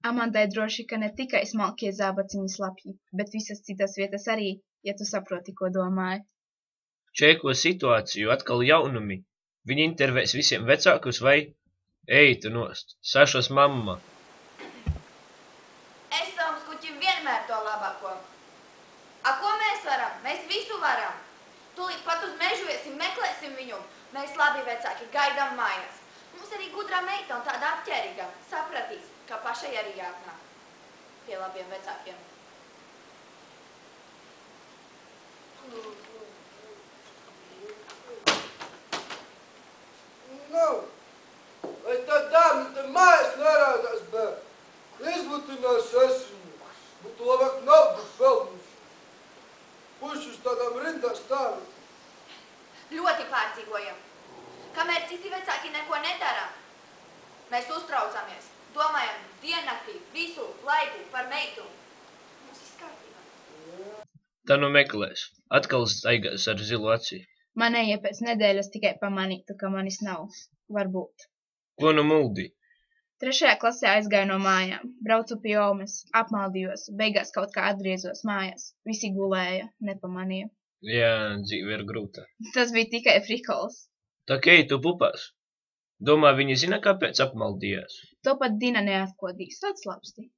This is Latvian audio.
Amantai droši, ka ne tikai smalkie zābaciņi slapji, bet visas citas vietas arī, ja tu saproti, ko domāju. Čēko situāciju atkal jaunumi. Viņi intervēs visiem vecākus vai... Ej tu nost, Sašas mamma. Es tavam skuķim vienmēr to labāko. A, ko mēs varam? Mēs visu varam. Tūlīt pat uz mežu iesim, meklēsim viņu. Mēs labi vecāki gaidām mājās. Mums arī gudrā meita un tāda apķērīga. Sapratīs, ka pašai arī jāatnāk pie labiem vecākiem. Nu, vai tā dāma te mājas nerādās bērni? Izbutinās esmu, būtu labāk naudu pelnus. Puši uz tādām rindā stāvi. Ļoti pārdzīvojam. Kamēr citi vecāki neko nedara, mēs uztraucamies. Domājam diennaktī, visu laiku par meitu. Mums viss kārtībā. Tā nu meklēs. Atkal staigās ar zilu acī. Manējie pēc nedēļas tikai pamanītu, ka manis nav. Varbūt. Ko nu muldi? 3. klasē aizgāju no mājām. Braucu pie Omes, apmaldījos, beigās kaut kā atgriezos mājās. Visi gulēja, nepamanīju. Jā, dzīve ir grūta. Tas bija tikai frikols. Tā kei tu pupās. Domā, viņi zina, kāpēc apmaldījās? To pat Dina neatkodīs, atslāpsti.